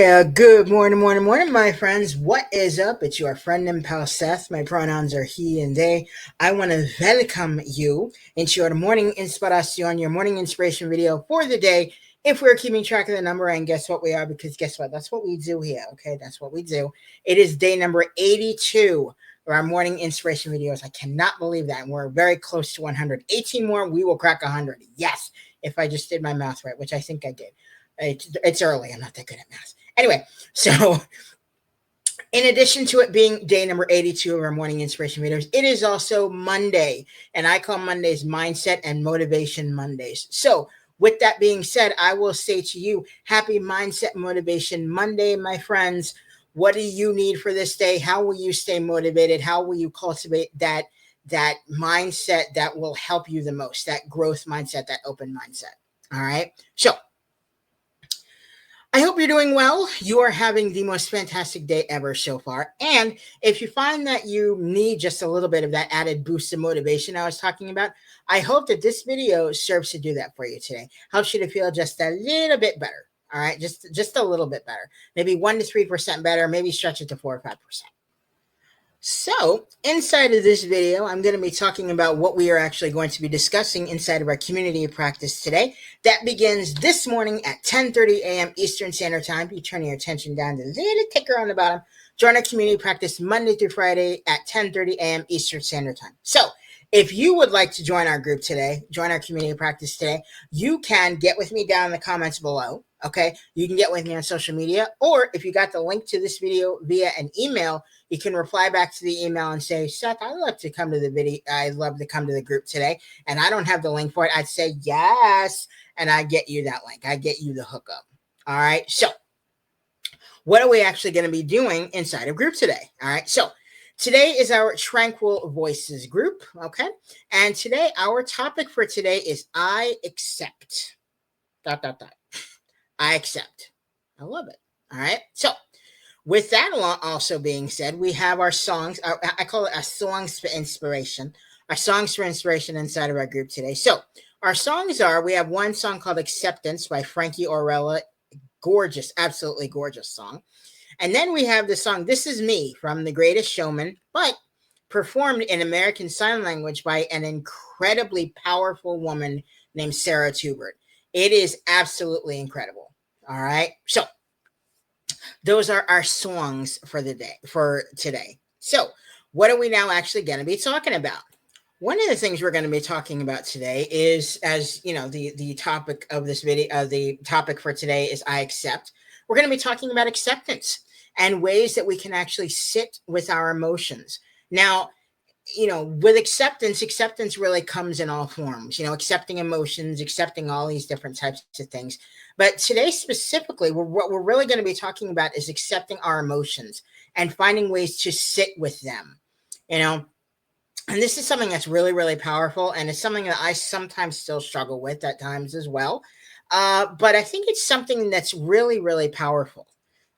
Well, good morning, my friends. What is up? It's your friend and pal Seth. My pronouns are he and they. I want to welcome you into your morning inspiration, your morning inspiration video for the day. If we're keeping track of the number, and guess what we are, because guess what? That's what we do here, okay? That's what we do. It is day number 82 of our morning inspiration videos. I cannot believe that. And we're very close to 100. 18 more, we will crack 100. Yes, if I just did my math right, which I think I did. It's early. I'm not that good at math. Anyway, so in addition to it being day number 82 of our morning inspiration videos, it is also Monday, and I call Mondays Mindset and Motivation Mondays. So with that being said, I will say to you, happy Mindset Motivation Monday, my friends. What do you need for this day? How will you stay motivated? How will you cultivate that mindset that will help you the most, that growth mindset, that open mindset? All right. So I hope you're doing well. You are having the most fantastic day ever so far. And if you find that you need just a little bit of that added boost of motivation I was talking about, I hope that this video serves to do that for you today. Helps you to feel just a little bit better. All right, just a little bit better. Maybe 1 to 3% better. Maybe stretch it to 4 or 5%. So inside of this video, I'm going to be talking about what we are actually going to be discussing inside of our community of practice today. That begins this morning at 10:30 a.m. Eastern Standard Time. You turn your attention down to the little ticker on the bottom. Join our community practice Monday through Friday at 10:30 a.m. Eastern Standard Time. So if you would like to join our group today, join our community practice today, you can get with me down in the comments below. Okay, you can get with me on social media, or if you got the link to this video via an email, you can reply back to the email and say, Seth, I'd love to come to the video. I'd love to come to the group today. And I don't have the link for it. I'd say yes. And I get you that link. I get you the hookup. All right. So what are we actually going to be doing inside of group today? All right. So today is our Tranquil Voices group. Okay. And today, our topic for today is I accept. ... I accept. I love it. All right. So with that also being said, we have our songs. I call it our songs for inspiration. Our songs for inspiration inside of our group today. So our songs are, we have one song called Acceptance by Frankie Orella. Gorgeous, absolutely gorgeous song. And then we have the song This Is Me from The Greatest Showman, but performed in American Sign Language by an incredibly powerful woman named Sarah Tubert. It is absolutely incredible. All right. So those are our songs for the day, for today. So what are we now actually going to be talking about? One of the things we're going to be talking about today is, as you know, the topic of this video, the topic for today is I accept. We're going to be talking about acceptance and ways that we can actually sit with our emotions. Now, you know, with acceptance really comes in all forms, you know, accepting emotions, accepting all these different types of things. But today specifically, what we're really going to be talking about is accepting our emotions and finding ways to sit with them, you know. And this is something that's really, really powerful. And it's something that I sometimes still struggle with at times as well. But I think it's something that's really, really powerful.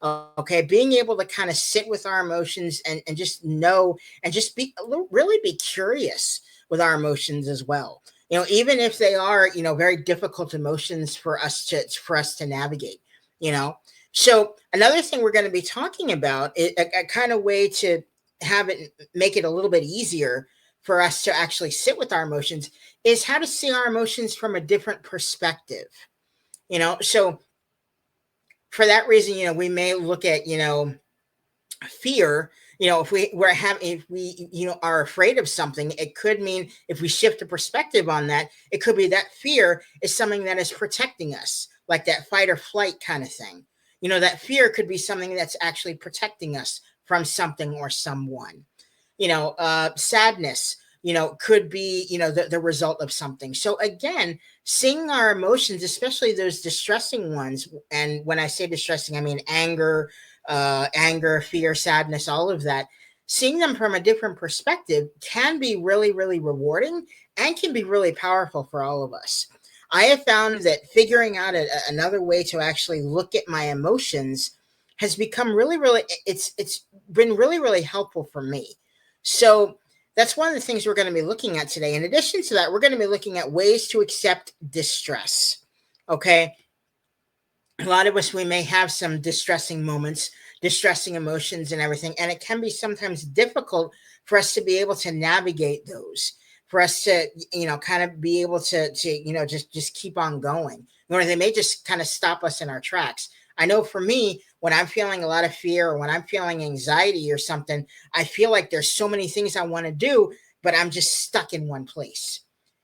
Okay, being able to kind of sit with our emotions and just know and just be really be curious with our emotions as well. You know, even if they are, you know, very difficult emotions for us to navigate, you know. So another thing we're going to be talking about is a kind of way to have it make it a little bit easier for us to actually sit with our emotions is how to see our emotions from a different perspective. You know, so for that reason, you know, we may look at, you know, fear. You know, if we you know, are afraid of something, it could mean, if we shift the perspective on that, it could be that fear is something that is protecting us, like that fight or flight kind of thing. You know, that fear could be something that's actually protecting us from something or someone. You know, sadness, you know, could be, you know, the result of something. So again, seeing our emotions, especially those distressing ones, and when I say distressing, I mean anger, fear, sadness, all of that, seeing them from a different perspective can be really, really rewarding and can be really powerful for all of us. I have found that figuring out another way to actually look at my emotions has become really, really, it's been really, really helpful for me. So that's one of the things we're going to be looking at today. In addition to that, we're going to be looking at ways to accept distress. Okay. A lot of us, we may have some distressing moments, distressing emotions and everything, and it can be sometimes difficult for us to be able to navigate those, for us to, kind of be able to just keep on going, or they may just kind of stop us in our tracks. I know for me, when I'm feeling a lot of fear or when I'm feeling anxiety or something, I feel like there's so many things I want to do, but I'm just stuck in one place.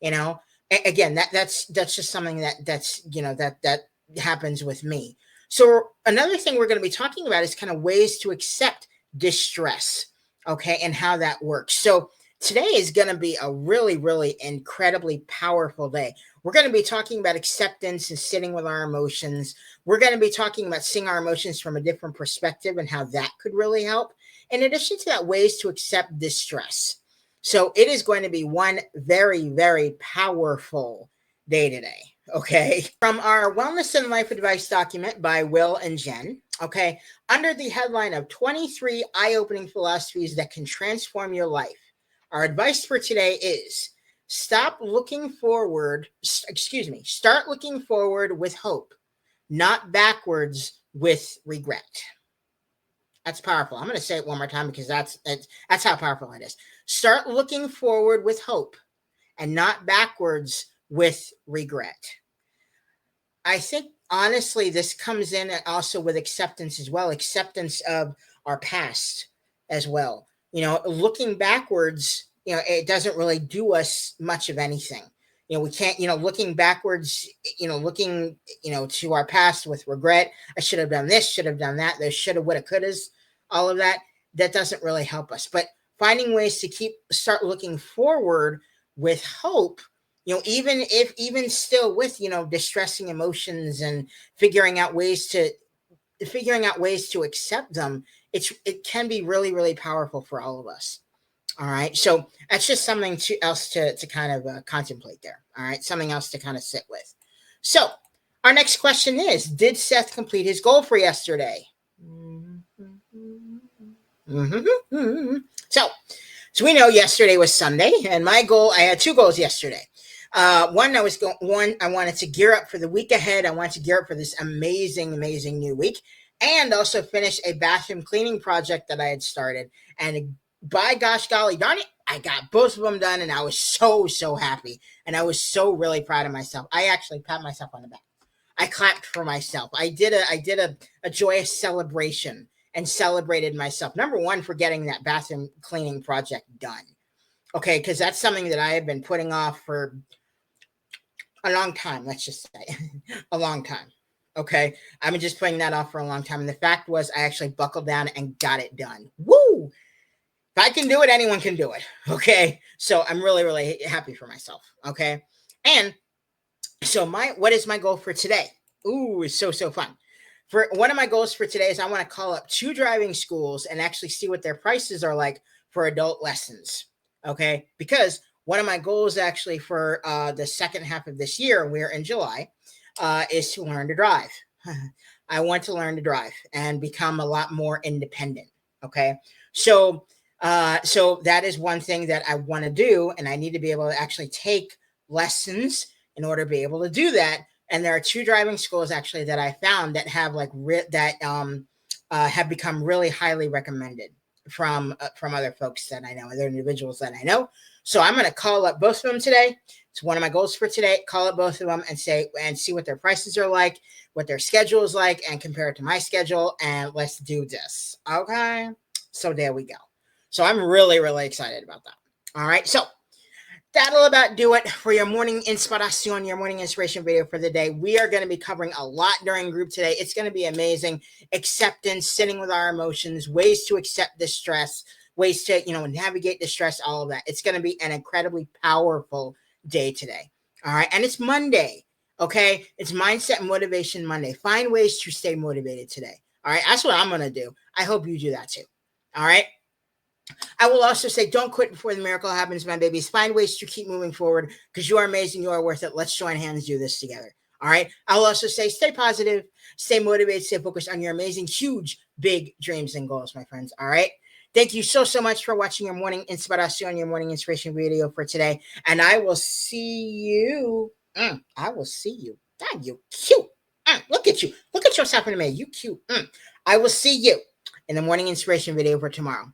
You know, again, that's just something that happens with me. So another thing we're going to be talking about is kind of ways to accept distress, okay, and how that works. So today is going to be a really, really incredibly powerful day. We're going to be talking about acceptance and sitting with our emotions. We're going to be talking about seeing our emotions from a different perspective and how that could really help. In addition to that, ways to accept distress. So it is going to be one very, very powerful day today. Okay. From our Wellness and Life Advice document by Will and Jen. Okay. Under the headline of 23 eye-opening philosophies that can transform your life. Our advice for today is start looking forward with hope, not backwards with regret. That's powerful. I'm going to say it one more time because that's how powerful it is. Start looking forward with hope and not backwards with regret. I think honestly, this comes in also with acceptance as well, acceptance of our past as well. Looking backwards, it doesn't really do us much of anything. We can't, looking backwards, looking, to our past with regret. I should have done this, should have done that. There shoulda, woulda, couldas, all of that. That doesn't really help us. But finding ways to start looking forward with hope, even still with, distressing emotions and figuring out ways to accept them, it can be really, really powerful for all of us. All right. So that's just something else to kind of contemplate there. All right. Something else to kind of sit with. So our next question is, did Seth complete his goal for yesterday? Mm-hmm. So we know yesterday was Sunday, and my goal, I had two goals yesterday. One, I wanted to gear up for the week ahead. I wanted to gear up for this amazing, amazing new week, and also finish a bathroom cleaning project that I had started. And by gosh golly darn it, I got both of them done, and I was so, so happy. And I was so really proud of myself. I actually pat myself on the back. I clapped for myself. I did a joyous celebration and celebrated myself. Number one, for getting that bathroom cleaning project done. Okay, because that's something that I have been putting off for a long time, let's just say. A long time. Okay, I've been just putting that off for a long time. And the fact was, I actually buckled down and got it done. Woo! If I can do it, anyone can do it. Okay, so I'm really, really happy for myself. Okay, and so what is my goal for today? Ooh, it's so, so fun. For one of my goals for today is I want to call up 2 driving schools and actually see what their prices are like for adult lessons. Okay, because one of my goals actually for the second half of this year, we're in July, is to learn to drive. I want to learn to drive and become a lot more independent. Okay, so that is one thing that I want to do, and I need to be able to actually take lessons in order to be able to do that. And there are 2 driving schools actually that I found that have have become really highly recommended from other folks that I know, other individuals that I know. So I'm going to call up both of them today. It's one of my goals for today. Call up both of them and see what their prices are like, what their schedule is like, and compare it to my schedule. And let's do this. Okay. So there we go. So I'm really, really excited about that. All right. So that'll about do it for your morning inspiration, your morning inspiration video for the day. We are going to be covering a lot during group today. It's going to be amazing. Acceptance, sitting with our emotions, ways to accept distress, ways to, navigate distress, all of that. It's going to be an incredibly powerful day today. All right. And it's Monday. Okay. It's Mindset and Motivation Monday. Find ways to stay motivated today. All right. That's what I'm going to do. I hope you do that too. All right. I will also say, don't quit before the miracle happens, my babies. Find ways to keep moving forward because you are amazing. You are worth it. Let's join hands, do this together. All right. I'll also say, stay positive, stay motivated, stay focused on your amazing, huge, big dreams and goals, my friends. All right. Thank you so, so much for watching your morning inspiration, your morning inspiration video for today. And I will see you. Thank you. Cute. Look at you. Look at what's happening to me. You cute. I will see you in the morning inspiration video for tomorrow.